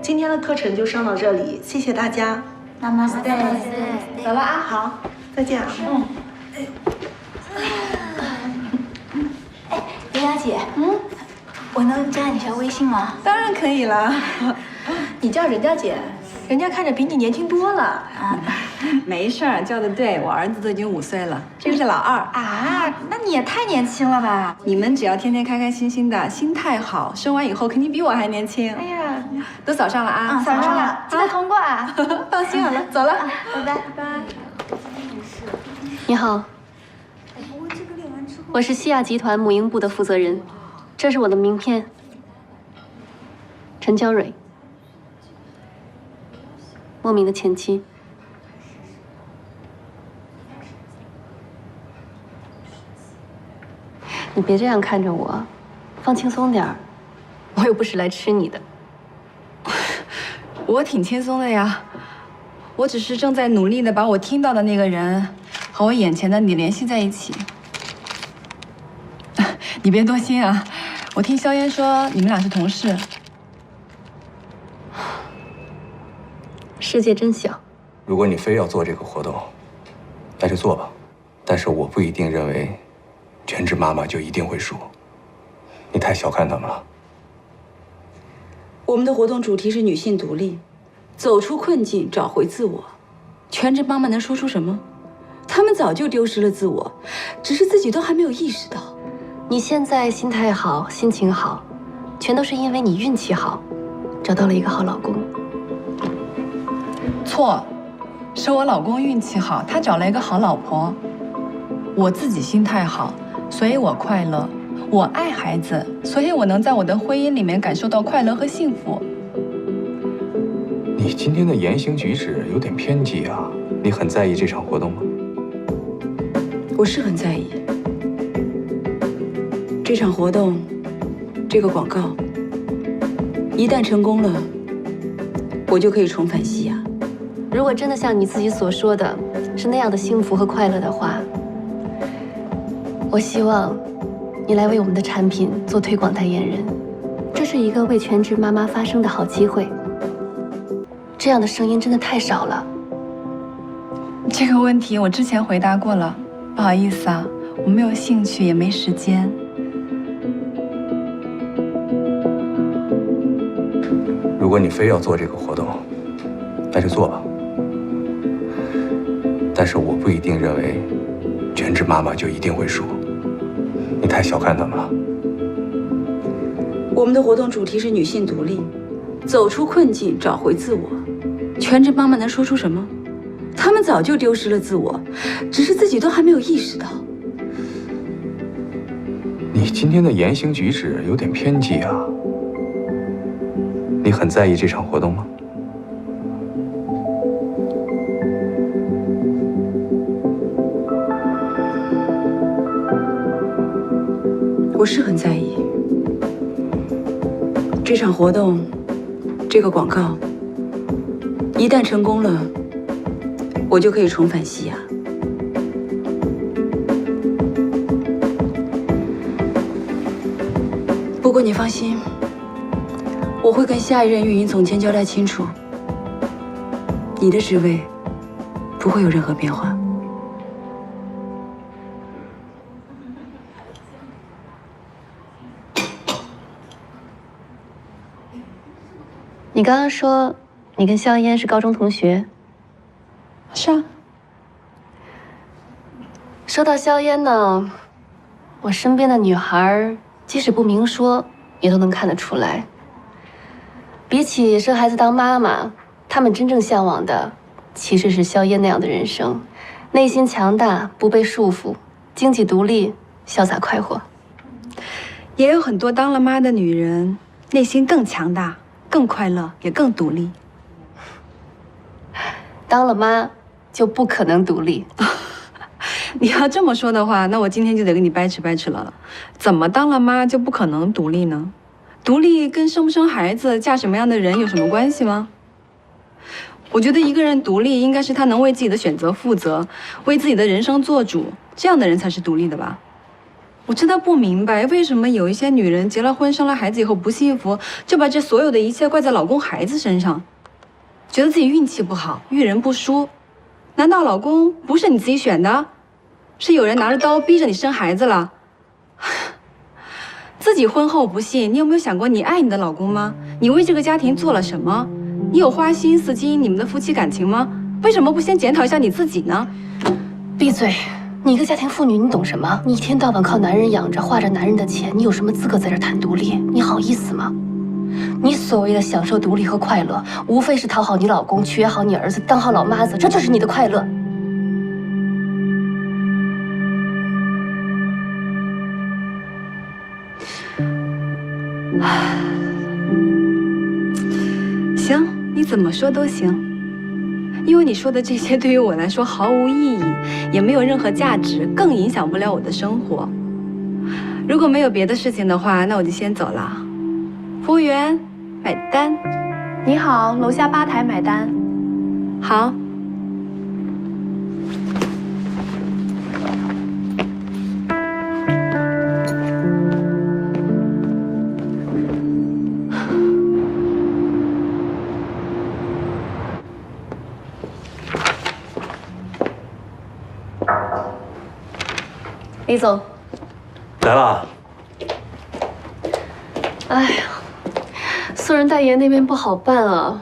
今天的课程就上到这里，谢谢大家。Namaste，走了啊，好，再见啊。刘雅姐，我能加你一下微信吗？当然可以了。你叫人家姐，人家看着比你年轻多了啊。没事儿，叫的对，我儿子都已经5岁了，这个是老2。啊，那你也太年轻了吧！你们只要天天开开心心的，心态好，生完以后肯定比我还年轻。哎呀，都扫上了啊，扫上了，记得通过啊！放心好了，走了，拜拜。拜。你好，我是西亚集团母婴部的负责人，这是我的名片，陈娇蕊，莫名的前妻。你别这样看着我，放轻松点儿，我又不是来吃你的。我挺轻松的呀，我只是正在努力的把我听到的那个人和我眼前的你联系在一起。你别多心啊，我听萧烟说你们俩是同事。世界真小。如果你非要做这个活动，那就做吧。但是我不一定认为全职妈妈就一定会输，你太小看他们了。我们的活动主题是女性独立，走出困境，找回自我。全职妈妈能说出什么？她们早就丢失了自我，只是自己都还没有意识到。你现在心态好，心情好，全都是因为你运气好，找到了一个好老公。错，是我老公运气好，他找了一个好老婆。我自己心态好，所以我快乐。我爱孩子，所以我能在我的婚姻里面感受到快乐和幸福。你今天的言行举止有点偏激啊！你很在意这场活动吗？我是很在意这场活动，这个广告，一旦成功了，我就可以重返西亚。如果真的像你自己所说的是那样的幸福和快乐的话，我希望你来为我们的产品做推广代言人，这是一个为全职妈妈发声的好机会。这样的声音真的太少了。这个问题我之前回答过了，不好意思啊，我没有兴趣，也没时间。如果你非要做这个活动，那就做吧。但是我不一定认为全职妈妈就一定会输，你太小看他们了。我们的活动主题是女性独立，走出困境，找回自我。全职妈妈能说出什么？她们早就丢失了自我，只是自己都还没有意识到。你今天的言行举止有点偏激啊！你很在意这场活动吗？我是很在意这场活动，这个广告，一旦成功了，我就可以重返西亚。不过你放心，我会跟下一任运营总监交代清楚，你的职位不会有任何变化。你刚刚说你跟萧烟是高中同学？是啊。说到萧烟呢，我身边的女孩即使不明说，也都能看得出来。比起生孩子当妈妈，她们真正向往的其实是萧烟那样的人生，内心强大，不被束缚，经济独立，潇洒快活。也有很多当了妈的女人，内心更强大。更快乐，也更独立。当了妈就不可能独立。你要这么说的话，那我今天就得跟你掰扯掰扯了。怎么当了妈就不可能独立呢？独立跟生不生孩子、嫁什么样的人有什么关系吗？我觉得一个人独立，应该是他能为自己的选择负责，为自己的人生做主，这样的人才是独立的吧。我真的不明白，为什么有一些女人结了婚、生了孩子以后不幸福，就把这所有的一切怪在老公、孩子身上，觉得自己运气不好，遇人不淑。难道老公不是你自己选的？是有人拿着刀逼着你生孩子了？自己婚后不幸，你有没有想过你爱你的老公吗？你为这个家庭做了什么？你有花心思经营你们的夫妻感情吗？为什么不先检讨一下你自己呢？闭嘴！你一个家庭妇女，你懂什么？你一天到晚靠男人养着，花着男人的钱，你有什么资格在这谈独立？你好意思吗？你所谓的享受独立和快乐，无非是讨好你老公，取悦好你儿子，当好老妈子，这就是你的快乐。行，你怎么说都行，因为你说的这些对于我来说毫无意义，也没有任何价值，更影响不了我的生活。如果没有别的事情的话，那我就先走了。服务员，买单。你好，楼下吧台买单。好。李总，来了。哎呀，素人代言那边不好办啊。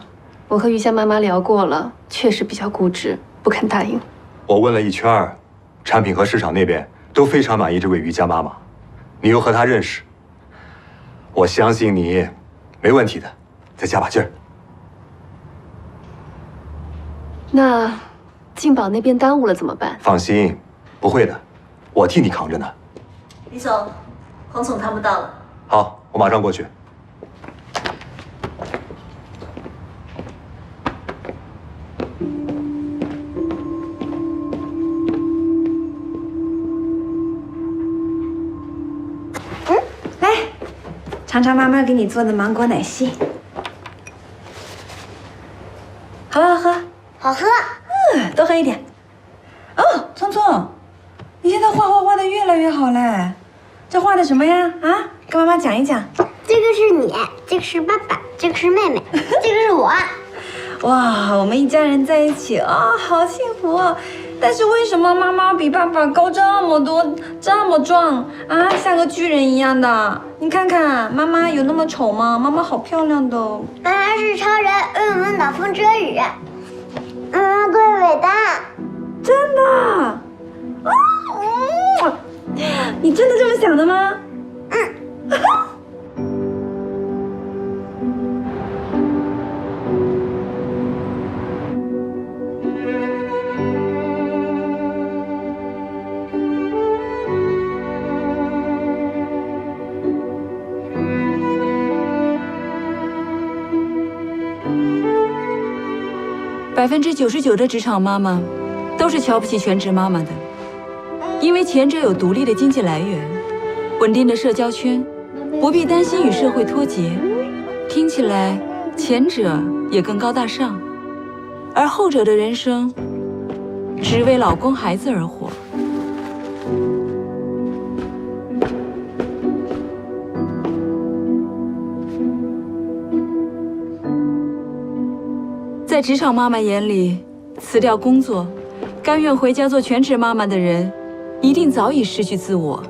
我和瑜伽妈妈聊过了，确实比较固执，不肯答应。我问了一圈，产品和市场那边都非常满意这位瑜伽妈妈，你又和她认识，我相信你没问题的，再加把劲儿。那静宝那边耽误了怎么办？放心，不会的，我替你扛着呢。李总，黄总看不到了。好，我马上过去。来，尝尝妈妈给你做的芒果奶昔，好不好喝？好喝。多喝一点。哦，聪聪，你现在画的越来越好嘞，这画的什么呀？啊，跟妈妈讲一讲。这个是你，这个是爸爸，这个是妹妹，这个是我。哇，我们一家人在一起啊，好幸福啊！但是为什么妈妈比爸爸高这么多，这么壮啊，像个巨人一样的？你看看，妈妈有那么丑吗？妈妈好漂亮的。妈妈是超人，为我们挡风遮雨。妈妈最伟大。真的？啊，你真的这么想的吗？99%的职场妈妈都是瞧不起全职妈妈的，因为前者有独立的经济来源，稳定的社交圈，不必担心与社会脱节。听起来前者也更高大上，而后者的人生只为老公孩子而活。在职场妈妈眼里，辞掉工作，甘愿回家做全职妈妈的人，一定早已失去自我，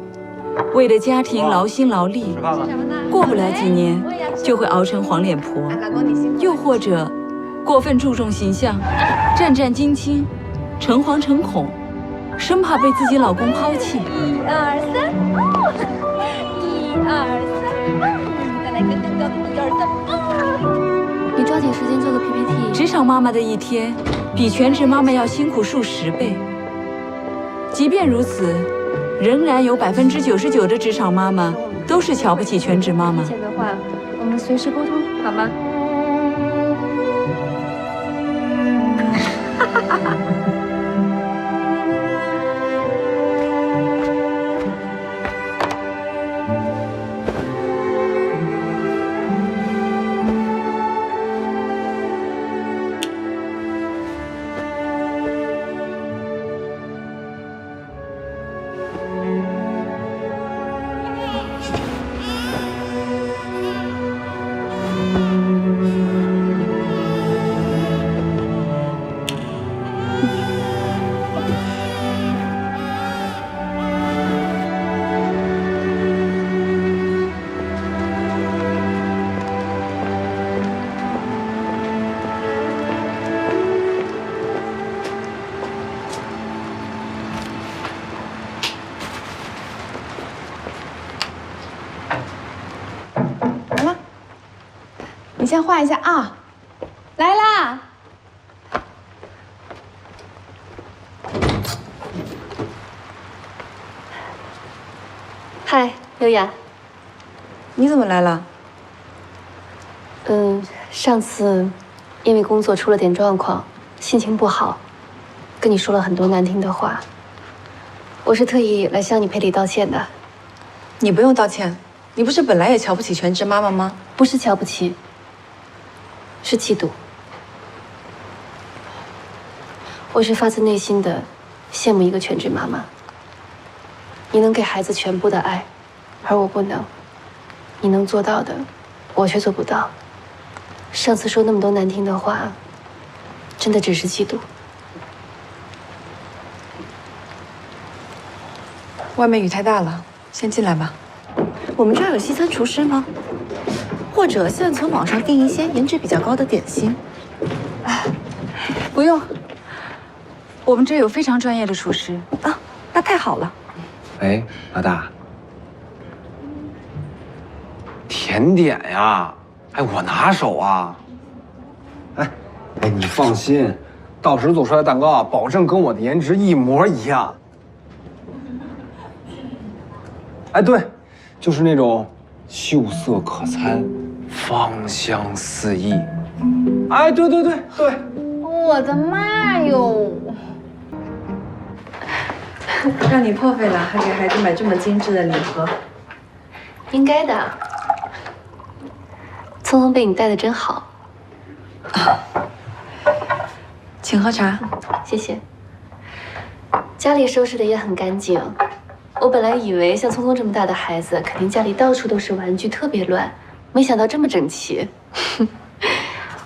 为了家庭劳心劳力，过不了几年就会熬成黄脸婆，又或者过分注重形象，战战兢兢，诚惶诚恐，生怕被自己老公抛弃。1、2、3，哦，1、2、3，再来个更高的1、2、3，你抓紧时间做个 PPT。职场妈妈的一天比全职妈妈要辛苦数10倍。即便如此，仍然有99%的职场妈妈都是瞧不起全职妈妈。意见的话，我们随时沟通，好吗？你先画一下啊。来啦！嗨，优雅。你怎么来了？上次因为工作出了点状况，心情不好，跟你说了很多难听的话。我是特意来向你赔礼道歉的。你不用道歉，你不是本来也瞧不起全职妈妈吗？不是瞧不起，是嫉妒。我是发自内心的羡慕一个全职妈妈。你能给孩子全部的爱，而我不能。你能做到的，我却做不到。上次说那么多难听的话，真的只是嫉妒。外面雨太大了，先进来吧。我们这儿有西餐厨师吗？或者现在从网上订一些颜值比较高的点心？不用，我们这有非常专业的厨师啊，那太好了。喂，老大，甜点呀，哎，我拿手啊。哎，你放心，到时做出来的蛋糕啊，保证跟我的颜值一模一样。哎，对，就是那种秀色可餐，芳香四溢。哎，对。我的妈哟！让你破费了，还给孩子买这么精致的礼盒。应该的。聪聪被你带的真好。请喝茶。谢谢。家里收拾的也很干净。我本来以为像聪聪这么大的孩子，肯定家里到处都是玩具，特别乱，没想到这么整齐。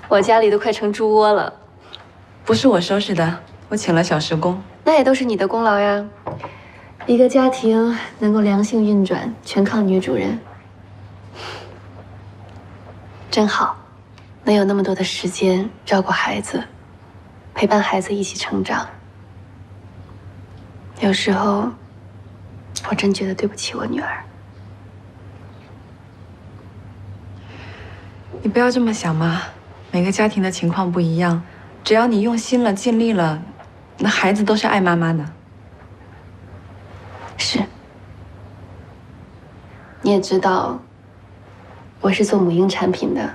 我家里都快成猪窝了。不是我收拾的，我请了小时工。那也都是你的功劳呀。一个家庭能够良性运转，全靠女主人。真好，能有那么多的时间照顾孩子，陪伴孩子一起成长。有时候，我真觉得对不起我女儿。你不要这么想嘛，每个家庭的情况不一样，只要你用心了、尽力了，那孩子都是爱妈妈的。是。你也知道，我是做母婴产品的，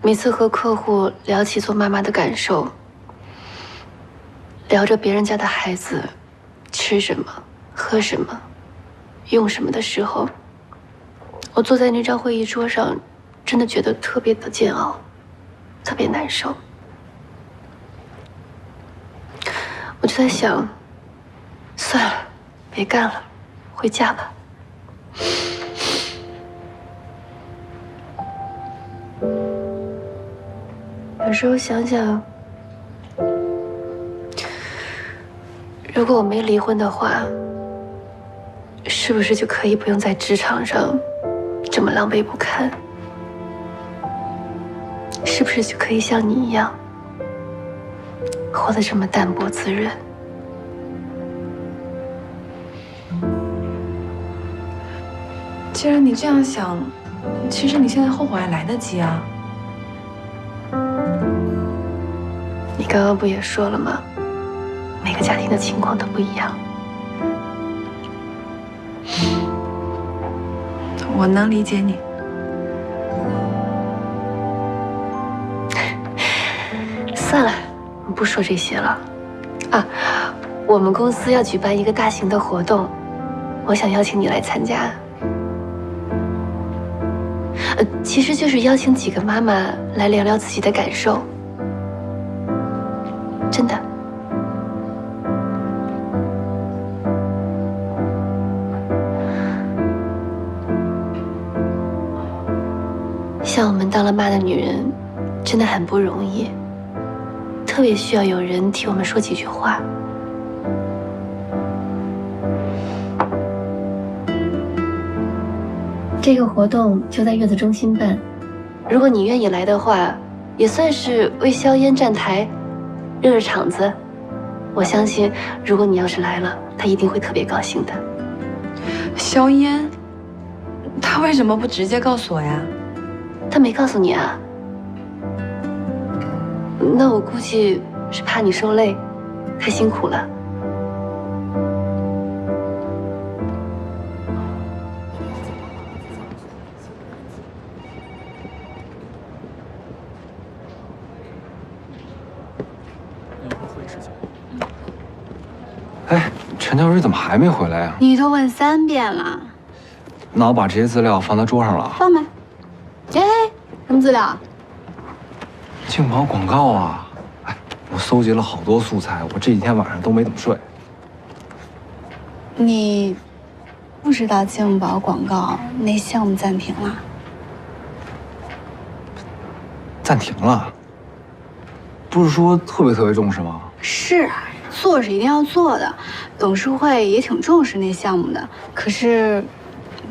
每次和客户聊起做妈妈的感受，聊着别人家的孩子吃什么、喝什么、用什么的时候，我坐在那张会议桌上，真的觉得特别的煎熬，特别难受。我就在想，算了，别干了，回家吧。有时候想想，如果我没离婚的话，是不是就可以不用在职场上这么狼狈不堪？是不是就可以像你一样，活得这么淡泊自认？既然你这样想，其实你现在后悔还来得及啊。你刚刚不也说了吗？每个家庭的情况都不一样。我能理解你。算了，不说这些了。啊，我们公司要举办一个大型的活动，我想邀请你来参加。其实就是邀请几个妈妈来聊聊自己的感受。真的。像我们当了妈的女人，真的很不容易，特别需要有人替我们说几句话。这个活动就在月子中心办，如果你愿意来的话，也算是为硝烟站台，热热场子。我相信，如果你要是来了，他一定会特别高兴的。硝烟，他为什么不直接告诉我呀？他没告诉你啊？那我估计是怕你受累，太辛苦了。哎，陈教授怎么还没回来呀？你都问3遍了，那我把这些资料放他桌上了。放呗。哎，什么资料？竞跑广告啊！哎，我搜集了好多素材，我这几天晚上都没怎么睡。你不知道竞宝广告那项目暂停了？暂停了？不是说特别重视吗？是啊，做是一定要做的，董事会也挺重视那项目的。可是，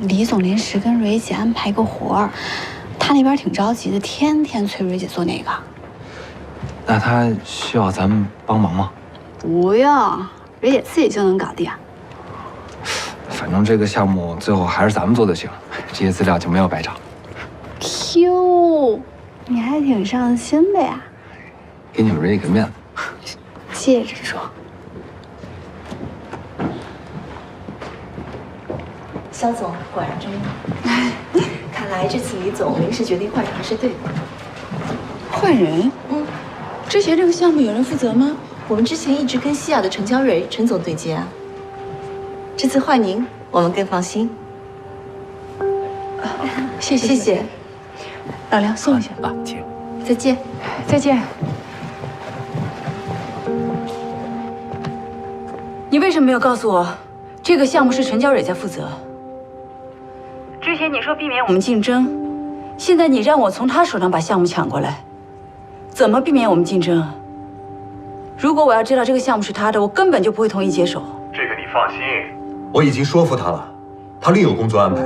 李总临时跟蕊姐安排个活儿，他那边挺着急的，天天催蕊姐做那个。那他需要咱们帮忙吗？不用，蕊姐自己就能搞定。反正这个项目最后还是咱们做就行，这些资料就没有白找。Q， 你还挺上心的呀。给你们蕊姐个面子。接着说。肖总果然中用，看来这次李总临时决定换人还是对的。换人？之前这个项目有人负责吗？我们之前一直跟西亚的陈娇蕊陈总对接啊，这次换您，我们更放心。谢谢谢谢，老梁送一下啊，请。再见。再见。你为什么没有告诉我，这个项目是陈娇蕊在负责？之前你说避免我们竞争，现在你让我从他手上把项目抢过来，怎么避免我们竞争啊？如果我要知道这个项目是他的，我根本就不会同意接手。这个你放心，我已经说服他了，他另有工作安排。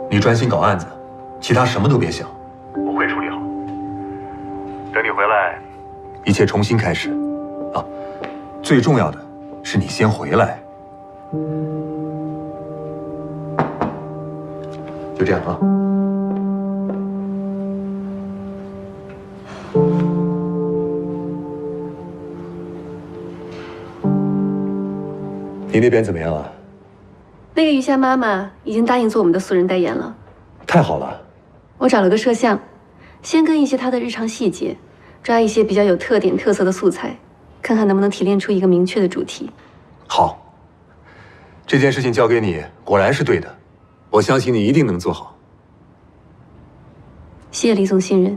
你专心搞案子，其他什么都别想，我会处理好。等你回来，一切重新开始。啊，最重要的是你先回来。就这样啊。你那边怎么样啊？那个余夏妈妈已经答应做我们的素人代言了。太好了。我找了个摄像，先跟一些她的日常细节，抓一些比较有特点特色的素材，看看能不能提炼出一个明确的主题。好，这件事情交给你，果然是对的，我相信你一定能做好。谢谢李总信任。